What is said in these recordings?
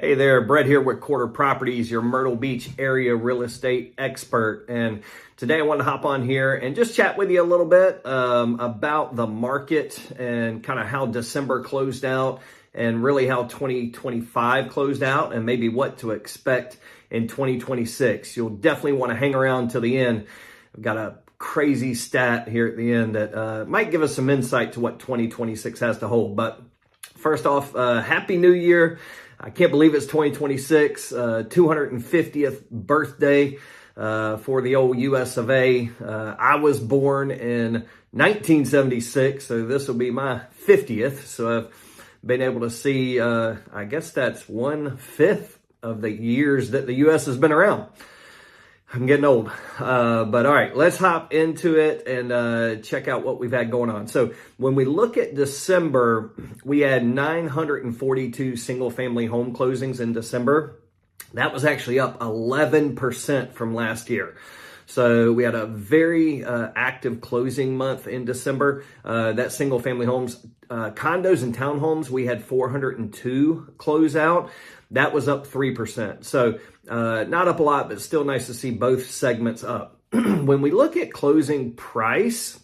Hey there, Brett here with Quarter Properties, your Myrtle Beach area real estate expert. And today I want to hop on here and just chat with you a little bit about the market and kind of how December closed out and really how 2025 closed out and maybe what to expect in 2026. You'll definitely want to hang around till the end. I've got a crazy stat here at the end that might give us some insight to what 2026 has to hold. But first off, Happy New Year. I can't believe it's 2026, 250th birthday for the old US of A. I was born in 1976, so this will be my 50th. So I've been able to see, I guess that's 1/5 of the years that the US has been around. I'm getting old, but all right, let's hop into it and check out what we've had going on. So when we look at December, we had 942 single-family home closings in December. That was actually up 11% from last year. So we had a very active closing month in December. That single-family homes, condos and townhomes, we had 402 close out. That was up 3%. So not up a lot, but still nice to see both segments up. When we look at closing price,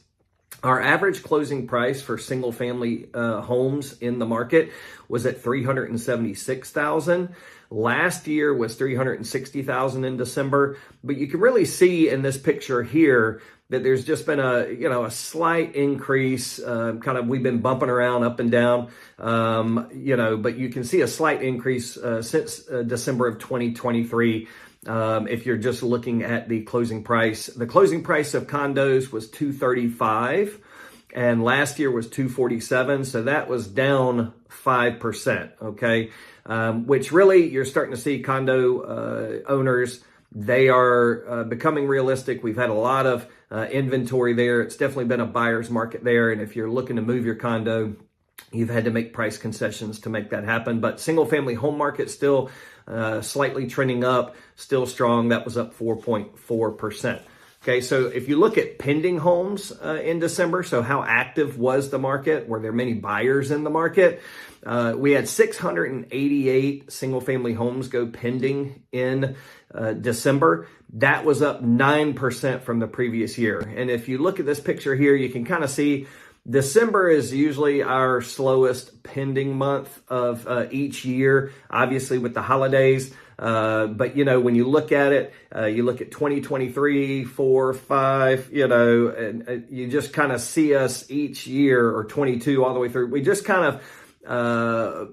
our average closing price for single family homes in the market was at $376,000. Last year was $360,000 in December, but you can really see in this picture here that there's just been a slight increase. We've been bumping around up and down, but you can see a slight increase since December of 2023. If you're just looking at the closing price of condos was $235, and last year was $247. So that was down 5%. Okay, which really you're starting to see condo owners. They are becoming realistic. We've had a lot of inventory there. It's definitely been a buyer's market there. And if you're looking to move your condo, you've had to make price concessions to make that happen. But single family home market still slightly trending up, still strong. That was up 4.4%. Okay, so if you look at pending homes in December, so how active was the market? Were there many buyers in the market? We had 688 single-family homes go pending in December. That was up 9% from the previous year. And if you look at this picture here, you can kind of see December is usually our slowest pending month of each year, obviously with the holidays. But, when you look at it, you look at 2023, 4, 5, and you just kind of see us each year, or 22 all the way through. We just kind of,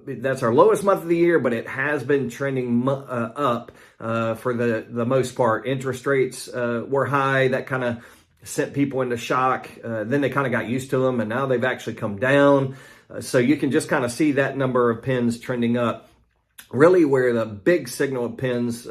that's our lowest month of the year, but it has been trending up for the most part. Interest rates were high. That kind of sent people into shock. Then they kind of got used to them, and now they've actually come down. So you can just kind of see that number of pins trending up. Really where the big signal of pins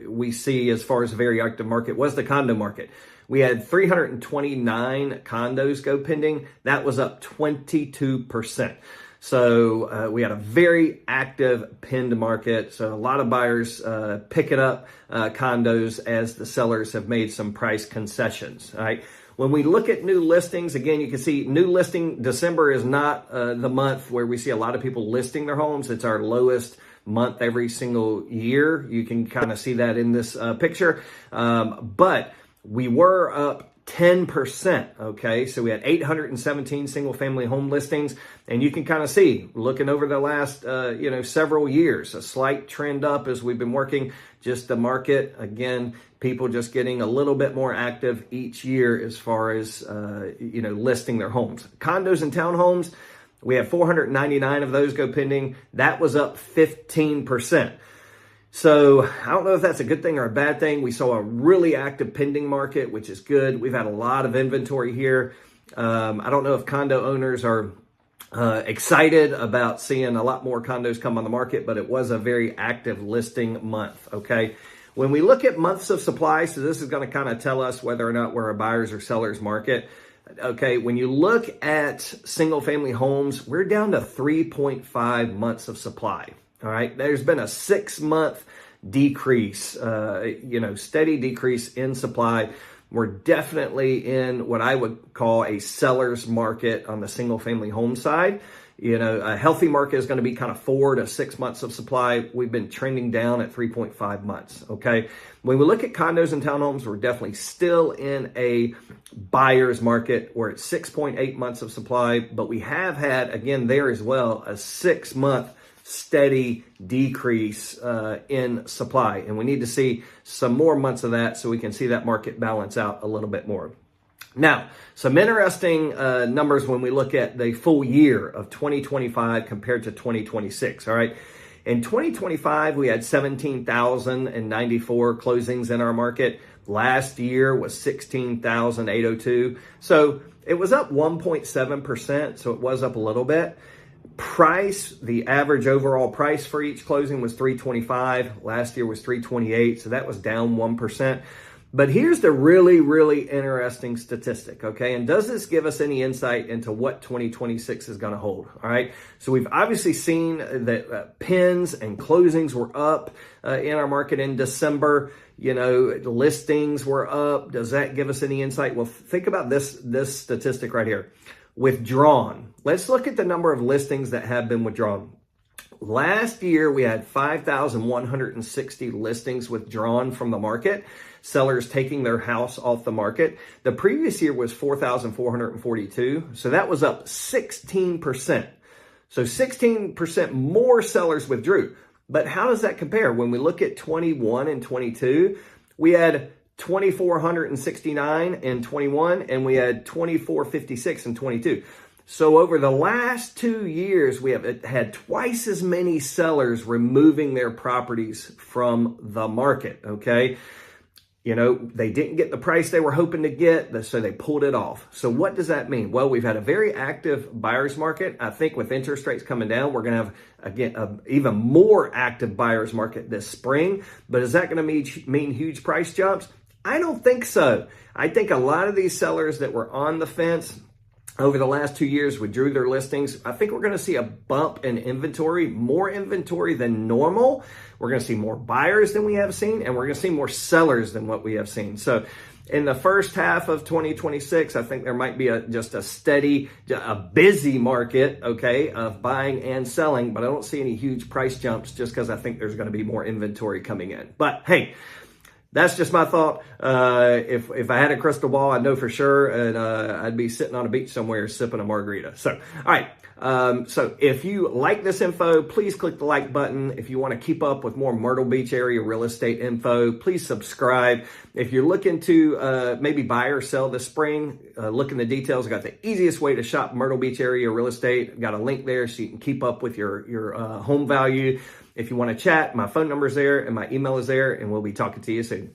we see as far as a very active market was the condo market. We had 329 condos go pending. That was up 22%. So we had a very active pinned market. So a lot of buyers picking up condos as the sellers have made some price concessions. All right. When we look at new listings, again, you can see new listing. December is not the month where we see a lot of people listing their homes. It's our lowest month every single year. You can kind of see that in this picture. But we were up 10%. Okay, so we had 817 single family home listings, and you can kind of see, looking over the last several years, a slight trend up as we've been working. Just the market, again, people just getting a little bit more active each year as far as listing their homes. Condos and townhomes, we had 499 of those go pending. That was up 15%. So I don't know if that's a good thing or a bad thing. We saw a really active pending market, which is good. We've had a lot of inventory here. I don't know if condo owners are excited about seeing a lot more condos come on the market, but it was a very active listing month. Okay. When we look at months of supply, so this is going to kind of tell us whether or not we're a buyer's or seller's market. Okay, when you look at single family homes, we're down to 3.5 months of supply. All right, there's been a 6-month decrease, steady decrease in supply. We're definitely in what I would call a seller's market on the single family home side. A healthy market is going to be kind of 4 to 6 months of supply. We've been trending down at 3.5 months. Okay. When we look at condos and townhomes, we're definitely still in a buyer's market. We're at 6.8 months of supply, but we have had, again, there as well, a 6-month steady decrease in supply. And we need to see some more months of that so we can see that market balance out a little bit more. Now, some interesting numbers when we look at the full year of 2025 compared to 2026, all right? In 2025, we had 17,094 closings in our market. Last year was 16,802. So it was up 1.7%, so it was up a little bit. Price, the average overall price for each closing was $325. Last year was $328, so that was down 1%. But here's the really, really interesting statistic, okay? And does this give us any insight into what 2026 is going to hold, all right? So we've obviously seen that pins and closings were up in our market in December. Listings were up. Does that give us any insight? Well, think about this statistic right here. Withdrawn. Let's look at the number of listings that have been withdrawn. Last year, we had 5,160 listings withdrawn from the market, sellers taking their house off the market. The previous year was 4,442, so that was up 16%. So 16% more sellers withdrew. But how does that compare? When we look at 21 and 22, we had 2,469 in 21, and we had 2,456 in 22. So over the last 2 years, we have had twice as many sellers removing their properties from the market, okay? They didn't get the price they were hoping to get, so they pulled it off. So what does that mean? Well, we've had a very active buyer's market. I think with interest rates coming down, we're going to have, again, an even more active buyer's market this spring. But is that going to mean huge price jumps? I don't think so. I think a lot of these sellers that were on the fence over the last 2 years withdrew their listings. I think we're going to see a bump in inventory, more inventory than normal. We're going to see more buyers than we have seen, and we're going to see more sellers than what we have seen. So in the first half of 2026, I think there might be just a steady, a busy market, okay, of buying and selling, but I don't see any huge price jumps just because I think there's going to be more inventory coming in. But hey, that's just my thought. If I had a crystal ball, I'd know for sure, and I'd be sitting on a beach somewhere sipping a margarita. So, all right. So if you like this info, please click the like button. If you want to keep up with more Myrtle Beach area real estate info, please subscribe. If you're looking to maybe buy or sell this spring, look in the details. I got the easiest way to shop Myrtle Beach area real estate. I've got a link there so you can keep up with your home value. If you want to chat, my phone number is there and my email is there, and we'll be talking to you soon.